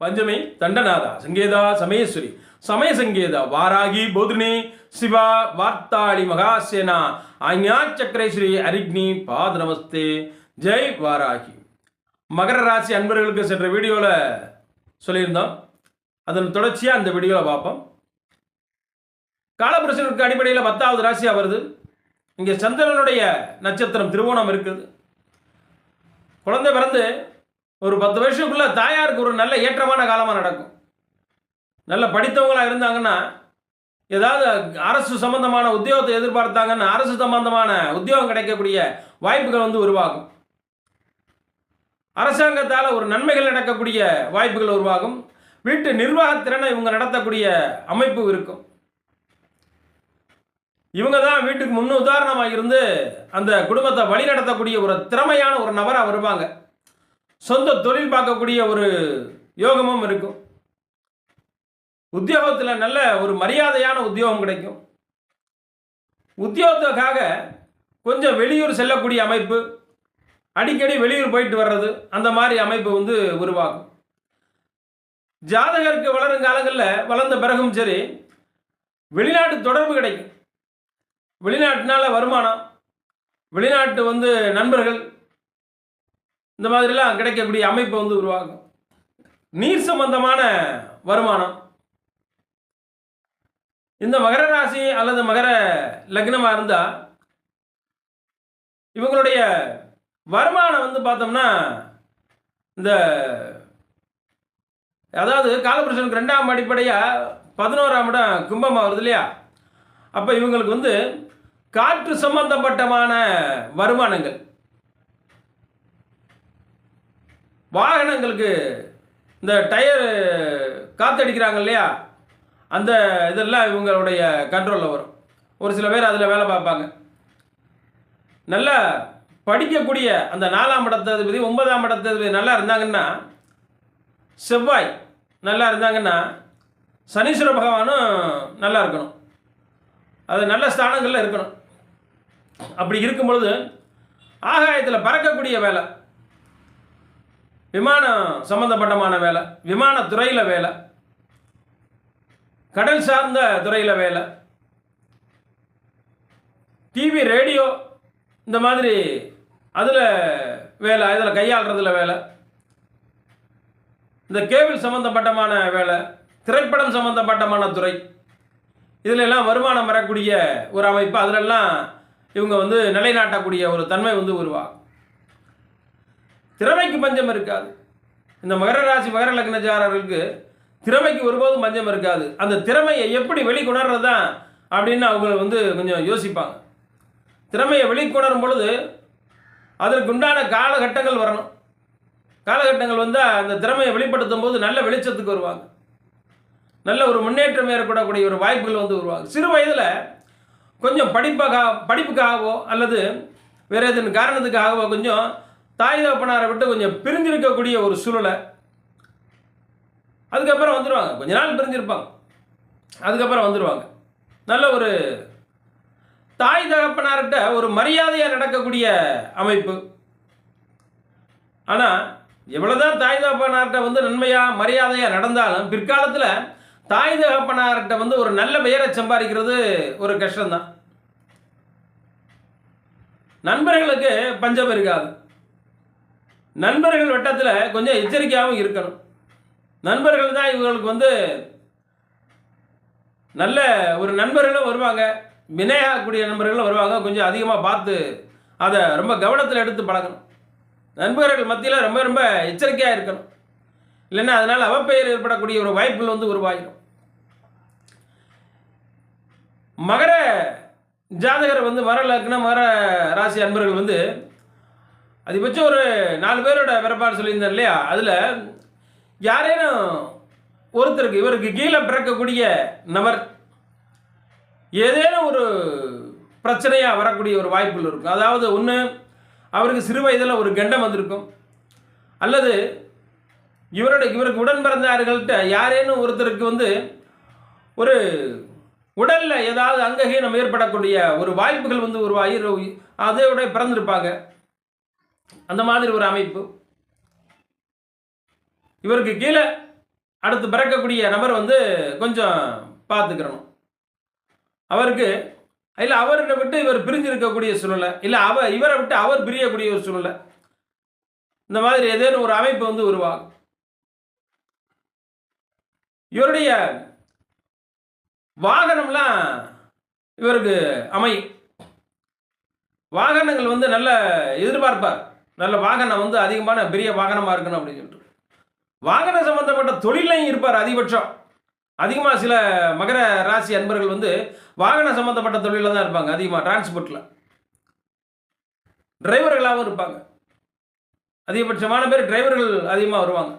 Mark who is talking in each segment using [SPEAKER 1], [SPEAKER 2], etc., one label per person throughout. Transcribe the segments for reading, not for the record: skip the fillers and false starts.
[SPEAKER 1] பஞ்சமி தண்டநாதா சங்கேதா சமயேஸ்வரி சமய சங்கேதா வாராகி போதினி சிவா வார்த்தாளி மகாசேனா ஆஞ்ஞா சக்கரேஸ்வரி அரிக்னி பாத நமஸ்தே ஜெய் வாராகி. மகர ராசி அன்பர்களுக்கு சென்ற வீடியோவில் சொல்லியிருந்தோம். அதன் தொடர்ச்சியாக அந்த வீடியோவில் பார்ப்போம். காலபுருஷனுக்கு அடிப்படையில் 10வது ராசியாக வருது. இங்கே சந்திரனுடைய நட்சத்திரம் திருவோணம் இருக்குது. குழந்தை பிறந்து ஒரு 10 வருஷத்துக்குள்ள தாயாருக்கு ஒரு நல்ல ஏற்றமான காலமாக நடக்கும். நல்ல படித்தவங்களாக இருந்தாங்கன்னா, ஏதாவது அரசு சம்பந்தமான உத்தியோகத்தை எதிர்பார்த்தாங்கன்னா அரசு சம்பந்தமான உத்தியோகம் கிடைக்கக்கூடிய வாய்ப்புகள் உருவாகும். அரசாங்கத்தால் ஒரு நன்மைகள் நடக்கக்கூடிய வாய்ப்புகள் உருவாகும். வீட்டு நிர்வாகத்திறனை இவங்க நடத்தக்கூடிய அமைப்பு இருக்கும். இவங்க தான் வீட்டுக்கு முன் உதாரணமாக இருந்து அந்த குடும்பத்தை வழி நடத்தக்கூடிய ஒரு திறமையான ஒரு நபராக வருவாங்க. சொந்த தொழில் பார்க்கக்கூடிய ஒரு யோகமும் இருக்கும். உத்தியோகத்தில் நல்ல ஒரு மரியாதையான உத்தியோகம் கிடைக்கும். உத்தியோகத்துக்காக கொஞ்சம் வெளியூர் செல்லக்கூடிய அமைப்பு, அடிக்கடி வெளியூர் போயிட்டு வர்றது, அந்த மாதிரி அமைப்பு உருவாகும். ஜாதகருக்கு வளரும் காலங்களில் வளர்ந்த பிறகும் சரி, வெளிநாட்டு தொடர்பு கிடைக்கும். வெளிநாட்டினால வருமானம், வெளிநாட்டு நண்பர்கள், இந்த மாதிரிலாம் கிடைக்கக்கூடிய அமைப்பு உருவாகும். நீர் சம்பந்தமான வருமானம். இந்த மகர ராசி அல்லது மகர லக்னமாக இருந்தால் இவங்களுடைய வருமானம் பார்த்தோம்னா, இந்த அதாவது காலபுருஷனுக்கு 2ஆம் அடிப்படையாக 11ஆம் இடம் கும்பமாக வருது இல்லையா? அப்போ இவங்களுக்கு காற்று சம்பந்தப்பட்டமான வருமானங்கள், வாகனங்களுக்கு இந்த டயர் காற்றடிக்கிறாங்க இல்லையா, அந்த இதெல்லாம் இவங்களுடைய கண்ட்ரோலில் வரும். ஒரு சில பேர் அதில் வேலை பார்ப்பாங்க. நல்லா படிக்கக்கூடிய அந்த 4ஆம் இடத்ததிபதி 9ஆம் இடத்ததிபதி நல்லா இருந்தாங்கன்னா, செவ்வாய் நல்லா இருந்தாங்கன்னா, சனீஸ்வர பகவானும் நல்லா இருக்கணும். அது நல்ல ஸ்தானங்களில் இருக்கணும். அப்படி இருக்கும் பொழுது ஆகாயத்தில் பறக்கக்கூடிய வேலை, விமானம் சம்பந்தப்பட்டமான வேலை, விமானத்துறையில் வேலை, கடல் சார்ந்த துறையில் வேலை, டிவி ரேடியோ இந்த மாதிரி அதில் வேலை, அதில் கையாளுறதுல வேலை, இந்த கேபிள் சம்பந்தப்பட்டமான வேலை, திரைப்படம் சம்பந்தப்பட்டமான துறை, இதில் எல்லாம் வருமானம் வரக்கூடிய ஒரு அமைப்பு, அதிலெல்லாம் இவங்க நிலைநாட்டக்கூடிய ஒரு தன்மை உருவாகும். திறமைக்கு பஞ்சம் இருக்காது. இந்த மகர ராசி மகர லக்னஜாரர்களுக்கு திறமைக்கு ஒருபோதும் பஞ்சம் இருக்காது. அந்த திறமையை எப்படி வெளிக்கொணர்றது தான் அப்படின்னு அவங்க கொஞ்சம் யோசிப்பாங்க. திறமையை வெளிக்கொணரும் பொழுது அதற்கு உண்டான காலகட்டங்கள் வரணும். காலகட்டங்கள் அந்த திறமையை வெளிப்படுத்தும் போது நல்ல வெளிச்சத்துக்கு வருவாங்க. நல்ல ஒரு முன்னேற்றம் ஏற்படக்கூடிய ஒரு வாய்ப்புகள் உருவாகும். சிறு வயதில் கொஞ்சம் படிப்புக்காகவோ அல்லது வேறு எதுவும் காரணத்துக்காகவோ கொஞ்சம் தாய் தகப்பனாரை விட்டு கொஞ்சம் பிரிஞ்சிருக்கக்கூடிய ஒரு சூழலை, அதுக்கப்புறம் வந்துடுவாங்க. கொஞ்ச நாள் பிரிஞ்சிருப்பாங்க, அதுக்கப்புறம் வந்துடுவாங்க. நல்ல ஒரு தாய் தகப்பனார்கிட்ட ஒரு மரியாதையாக நடக்கக்கூடிய அமைப்பு. ஆனால் எவ்வளோதான் தாய் தகப்பனார்கிட்ட நன்மையாக மரியாதையாக நடந்தாலும் பிற்காலத்தில் தாய் தகப்பனார்கிட்ட ஒரு நல்ல பெயரை சம்பாதிக்கிறது ஒரு கஷ்டம்தான். நண்பர்களுக்கு பஞ்சம் இருக்காது. நண்பர்கள் வட்டத்தில் கொஞ்சம் எச்சரிக்கையாகவும் இருக்கணும். நண்பர்கள் தான் இவங்களுக்கு நல்ல ஒரு நண்பர்களும் வருவாங்க, வினையாகக்கூடிய நண்பர்களும் வருவாங்க. கொஞ்சம் அதிகமாக பார்த்து அதை ரொம்ப கவனத்தில் எடுத்து பழகணும். நண்பர்கள் மத்தியில் ரொம்ப ரொம்ப எச்சரிக்கையாக இருக்கணும். இல்லைன்னா அதனால் அவப்பெயர் ஏற்படக்கூடிய ஒரு வாய்ப்புகள் உருவாகிடும். மகர ஜாதகர் மகர லக்னம் மகர ராசி அன்பர்கள் அதிகபட்சம் ஒரு 4 பேரோட பிறப்பான்னு சொல்லியிருந்தார் இல்லையா? அதில் யாரேனும் ஒருத்தருக்கு இவருக்கு கீழே பிறக்கக்கூடிய நபர் ஏதேனும் ஒரு பிரச்சனையாக வரக்கூடிய ஒரு வாய்ப்புகள் இருக்கும். அதாவது ஒன்று அவருக்கு சிறு வயதில் ஒரு கண்டம் வந்திருக்கும், அல்லது இவருக்கு உடன் பிறந்தார்கள்ட்ட யாரேனும் ஒருத்தருக்கு ஒரு உடலில் ஏதாவது அங்ககீனம் ஏற்படக்கூடிய ஒரு வாய்ப்புகள் உருவாகி அதோட பிறந்திருப்பாங்க. அந்த மாதிரி ஒரு அமைப்பு. இவருக்கு கீழே அடுத்து பிறக்கக்கூடிய நபர் வந்து கொஞ்சம் பார்த்துக்கிறணும். அவருக்கு இல்லை அவரை விட்டு இவர் பிரிஞ்சு இருக்கக்கூடிய சூழ்நிலை, இல்லை இவரை விட்டு அவர் பிரியக்கூடிய ஒரு சூழ்நிலை, இந்த மாதிரி ஏதேனும் ஒரு அமைப்பு வந்து உருவாகும். இவருடைய வாகனம்லாம் இவருக்கு அமையும். வாகனங்கள் வந்து நல்ல எதிர்பார்ப்பார், நல்ல வாகனம் வந்து அதிகமான பெரிய வாகனமாக இருக்கணும் அப்படின்னு சொல்லிட்டு வாகனம் சம்பந்தப்பட்ட தொழிலையும் இருப்பார். அதிகபட்சம் அதிகமாக சில மகர ராசி அன்பர்கள் வந்து வாகன சம்பந்தப்பட்ட தொழிலில் தான் இருப்பாங்க. அதிகமாக டிரான்ஸ்போர்ட்டில் டிரைவர்களாகவும் இருப்பாங்க. அதிகபட்சமான பேர் டிரைவர்கள் அதிகமாக வருவாங்க.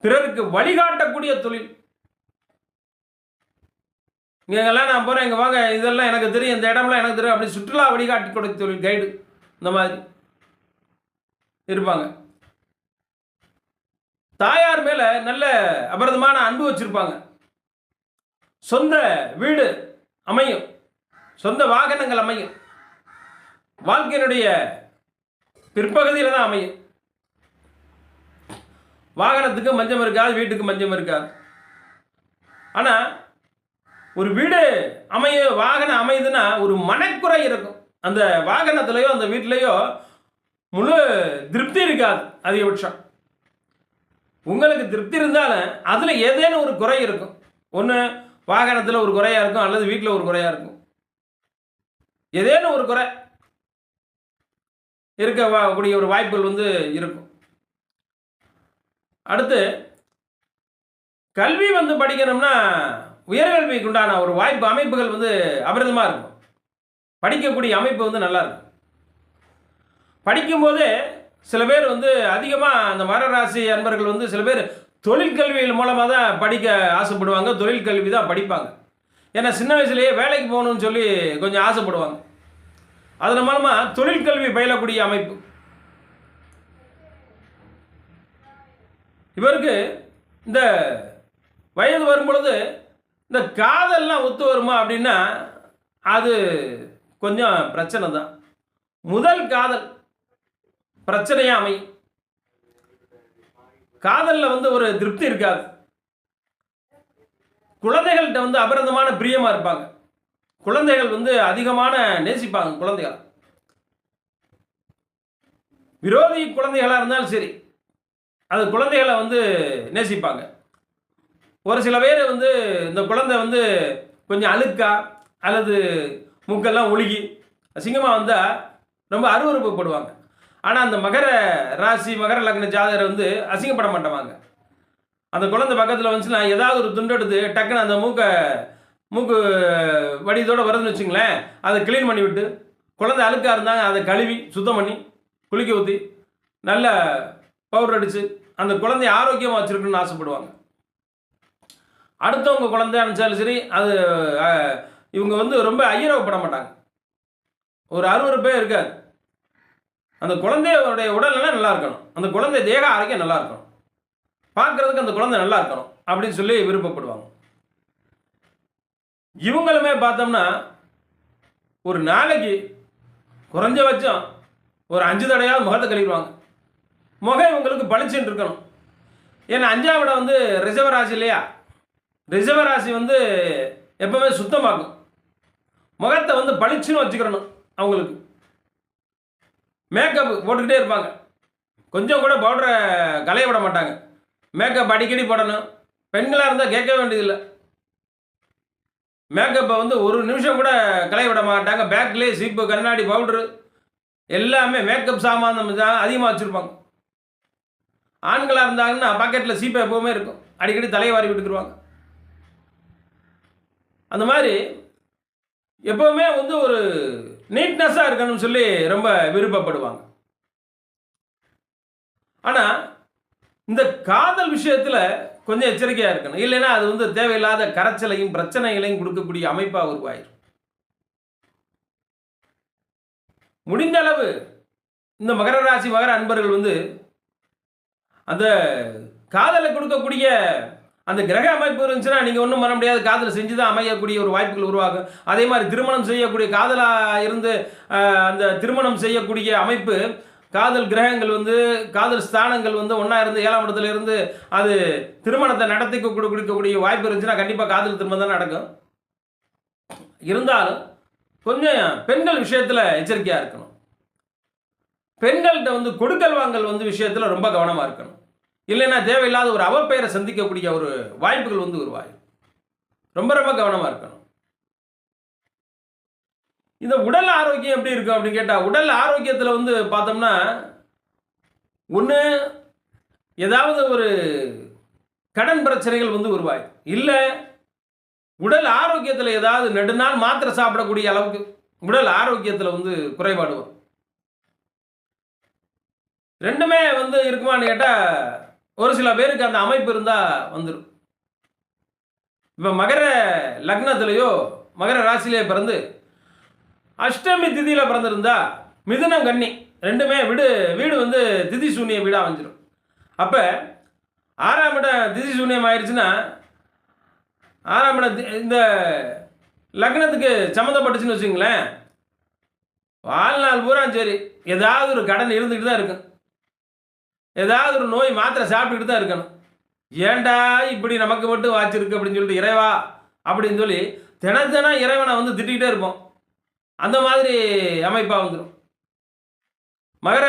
[SPEAKER 1] பிறருக்கு வழிகாட்டக்கூடிய தொழில், இங்கெல்லாம் நான் போகிறேன், இங்கே வாங்க, இதெல்லாம் எனக்கு தெரியும், இந்த இடம்லாம் எனக்கு தெரியும், அப்படி சுற்றுலா வழிகாட்டி கொடுக்க தொழில், கைடு, இந்த மாதிரி இருப்பாங்க. தாயார் மேலே நல்ல அபரிதமான அன்பு வச்சுருப்பாங்க. சொந்த வீடு அமையும், சொந்த வாகனங்கள் அமையும். வாழ்க்கையினுடைய பிற்பகுதியில் தான் அமையும். வாகனத்துக்கு மஞ்சம் இருக்காது, வீட்டுக்கு மஞ்சம் இருக்காது. ஆனால் ஒரு வீடு வாகனம் அமையுதுன்னா ஒரு மனக்குறை இருக்கும். அந்த வாகனத்திலையோ அந்த வீட்டிலையோ முழு திருப்தி இருக்காது. அதிகபட்சம் உங்களுக்கு திருப்தி இருந்தாலும் அதில் ஏதேனும் ஒரு குறை இருக்கும். ஒன்று வாகனத்தில் ஒரு குறையாக இருக்கும், அல்லது வீட்டில் ஒரு குறையாக இருக்கும். ஏதேனும் ஒரு குறை இருக்கக்கூடிய ஒரு வாய்ப்புகள் வந்து இருக்கும். அடுத்து கல்வி வந்து படிக்கணும்னா உயர்கல்விக்கு உண்டான ஒரு வாய்ப்பு அமைப்புகள் வந்து அபரிதமாக இருக்கும். படிக்கக்கூடிய அமைப்பு வந்து நல்லா இருக்கும். படிக்கும்போதே சில பேர் வந்து அதிகமாக அந்த மகர ராசி அன்பர்கள் வந்து சில பேர் தொழிற்கல்விகள் மூலமாக தான் படிக்க ஆசைப்படுவாங்க. தொழிற்கல்வி தான் படிப்பாங்க. ஏன்னா சின்ன வயசுலேயே வேலைக்கு போகணும்னு சொல்லி கொஞ்சம் ஆசைப்படுவாங்க. அதன் மூலமாக தொழிற்கல்வி பயிலக்கூடிய அமைப்பு. இவருக்கு இந்த வயது வரும் பொழுது இந்த காதல்லாம் ஒத்து வருமா அப்படின்னா அது கொஞ்சம் பிரச்சனை தான். முதல் காதல் பிரச்சனையாக அமையும். காதலில் வந்து ஒரு திருப்தி இருக்காது. குழந்தைகள்கிட்ட வந்து அபரிதமான பிரியமாக இருப்பாங்க. குழந்தைகள் வந்து அதிகமான நேசிப்பாங்க. குழந்தைகள் விரோதி குழந்தைகளாக இருந்தாலும் சரி, அது குழந்தைகளை வந்து நேசிப்பாங்க. ஒரு சில பேர் வந்து இந்த குழந்தை வந்து கொஞ்சம் அழுக்கா அல்லது மூக்கெல்லாம் ஒழுகி அசிங்கமாக வந்தால் ரொம்ப அருவருப்புப்படுவாங்க. ஆனால் அந்த மகர ராசி மகர லக்ன ஜாதகரை வந்து அசிங்கப்பட மாட்டாங்க. அந்த குழந்தை பக்கத்தில் வந்துச்சுன்னா ஏதாவது ஒரு துண்டு எடுத்து டக்குன்னு அந்த மூக்கு வடிதோடு வருதுன்னு வச்சுங்களேன், அதை க்ளீன் பண்ணி விட்டு, குழந்தை அழுக்காக இருந்தாங்க அதை கழுவி சுத்தம் பண்ணி குளிக்க ஊற்றி நல்ல பவுடர் அடித்து அந்த குழந்தைய ஆரோக்கியமாக வச்சுருக்குன்னு ஆசைப்படுவாங்க. அடுத்தவங்க குழந்தையா இருந்தாலும் சரி, அது இவங்க வந்து ரொம்ப ஐயரவப்பட மாட்டாங்க. ஒரு அருவருப்பே இருக்காது. அந்த குழந்தையோடைய உடல்நிலை நல்லா இருக்கணும், அந்த குழந்தை தேக ஆரோக்கியம் நல்லா இருக்கணும், பார்க்குறதுக்கு அந்த குழந்தை நல்லா இருக்கணும் அப்படின்னு சொல்லி விருப்பப்படுவாங்க. இவங்களுமே பார்த்தோம்னா ஒரு நாளைக்கு குறைஞ்சபட்சம் ஒரு 5 தடையாவது முகத்தை கழுவிடுவாங்க. முகம் இவங்களுக்கு பளிச்சுன்னு இருக்கணும். ஏன்னா 5ஆம் இடம் வந்து ரிஷபராசி இல்லையா? ரிஷபராசி வந்து எப்பவுமே சுத்தமாக்கும். முகத்தை வந்து பளிச்சுன்னு வச்சுக்கிறணும். அவங்களுக்கு மேக்கப் போட்டுக்கிட்டே இருப்பாங்க. கொஞ்சம் கூட பவுடரை களைய விட மாட்டாங்க. மேக்கப் அடிக்கடி போடணும். பெண்களாக இருந்தால் கேட்க வேண்டியதில்லை. மேக்கப்பை வந்து ஒரு நிமிஷம் கூட களைய விட மாட்டாங்க. பேக்லேயே சீப்பு, கண்ணாடி, பவுட்ரு எல்லாமே மேக்கப் சாமான் அதிகமாக வச்சுருப்பாங்க. ஆண்களாக இருந்தாங்கன்னா பாக்கெட்டில் சீப்பை எப்போவுமே இருக்கும். அடிக்கடி தலையை வாரி விட்டுக்குருவாங்க. அந்த மாதிரி எப்போவுமே வந்து ஒரு நீட்னஸாக இருக்கணும்னு சொல்லி ரொம்ப விருப்பப்படுவாங்க. ஆனால் இந்த காதல் விஷயத்தில் கொஞ்சம் எச்சரிக்கையாக இருக்கணும். இல்லைன்னா அது வந்து தேவையில்லாத கரைச்சலையும் பிரச்சனைகளையும் கொடுக்கக்கூடிய அமைப்பாக உருவாயிரும். முடிந்த அளவு இந்த மகர ராசி மகர அன்பர்கள் வந்து அந்த காதலை கொடுக்கக்கூடிய அந்த கிரக அமைப்பு இருந்துச்சுன்னா நீங்கள் ஒன்றும் பண்ண முடியாது. காதலை செஞ்சு தான் அமையக்கூடிய ஒரு வாய்ப்புகள் உருவாகும். அதே மாதிரி திருமணம் செய்யக்கூடிய காதலாக இருந்து அந்த திருமணம் செய்யக்கூடிய அமைப்பு காதல் கிரகங்கள் வந்து காதல் ஸ்தானங்கள் வந்து ஒன்றா இருந்து 7ஆம் இடத்துல இருந்து அது திருமணத்தை நடத்தி கொடுக்கக்கூடிய வாய்ப்பு இருந்துச்சுன்னா கண்டிப்பாக காதல் திருமணம் தான் நடக்கும். இருந்தாலும் கொஞ்சம் பெண்கள் விஷயத்தில் எச்சரிக்கையாக இருக்கணும். பெண்கள்கிட்ட வந்து கொடுக்கல் வாங்கல் வந்து விஷயத்தில் ரொம்ப கவனமாக இருக்கணும். இல்லைன்னா தேவையில்லாத ஒரு அவப்பெயரை சந்திக்கக்கூடிய ஒரு வாய்ப்புகள் வந்து உருவாகும். ரொம்ப ரொம்ப கவனமாக இருக்கணும். இந்த உடல் ஆரோக்கியம் எப்படி இருக்கும் அப்படின்னு கேட்டால், உடல் ஆரோக்கியத்தில் வந்து பார்த்தோம்னா ஒன்று ஏதாவது ஒரு கடன் பிரச்சனைகள் வந்து உருவாகும். இல்லை உடல் ஆரோக்கியத்தில் ஏதாவது நெடுநாள் மாத்திரை சாப்பிடக்கூடிய அளவுக்கு உடல் ஆரோக்கியத்தில் வந்து குறைபாடு வரும். ரெண்டுமே வந்து இருக்குமான்னு கேட்டால் ஒரு சில பேருக்கு அந்த அமைப்பு இருந்தால் வந்துடும். இப்போ மகர லக்னத்திலேயோ மகர ராசியிலே பிறந்து அஷ்டமி திதியில் பிறந்திருந்தா மிதுனம் கன்னி ரெண்டுமே வீடு வந்து திதி சூன்ய வீடாக வந்துடும். அப்போ 6ஆம் இடம் திதி சூன்யம் ஆயிடுச்சுன்னா 6ஆம் இடம் இந்த லக்னத்துக்கு சம்மந்தப்பட்டுச்சுன்னு வச்சுங்களேன், வாழ்நாள் பூரா சரி ஏதாவது ஒரு கடன் இருந்துக்கிட்டு தான் இருக்கும். ஏதாவது ஒரு நோய் மாத்திரை சாப்பிட்டுக்கிட்டு தான் இருக்கணும். ஏண்டா இப்படி நமக்கு மட்டும் வாச்சிருக்கு அப்படின்னு சொல்லிட்டு இறைவா அப்படின்னு சொல்லி தினம் இறைவனை வந்து திட்டிக்கிட்டே இருப்போம். அந்த மாதிரி அமைப்பாக வந்துடும். மகர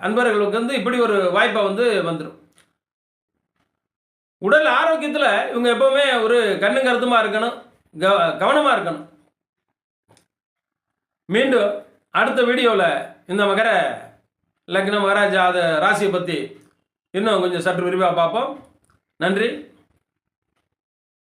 [SPEAKER 1] அன்பர்களுக்கு வந்து இப்படி ஒரு வாய்ப்பாக வந்து வந்துடும். உடல் ஆரோக்கியத்தில் இவங்க எப்பவுமே ஒரு கண்ணு கருத்துமாக இருக்கணும், கவனமாக இருக்கணும். மீண்டும் அடுத்த வீடியோவில் இந்த மகர லக்னம் மகராஜா ராசியை பற்றி இன்னும் கொஞ்சம் சற்று விரிவாக பார்ப்போம். நன்றி.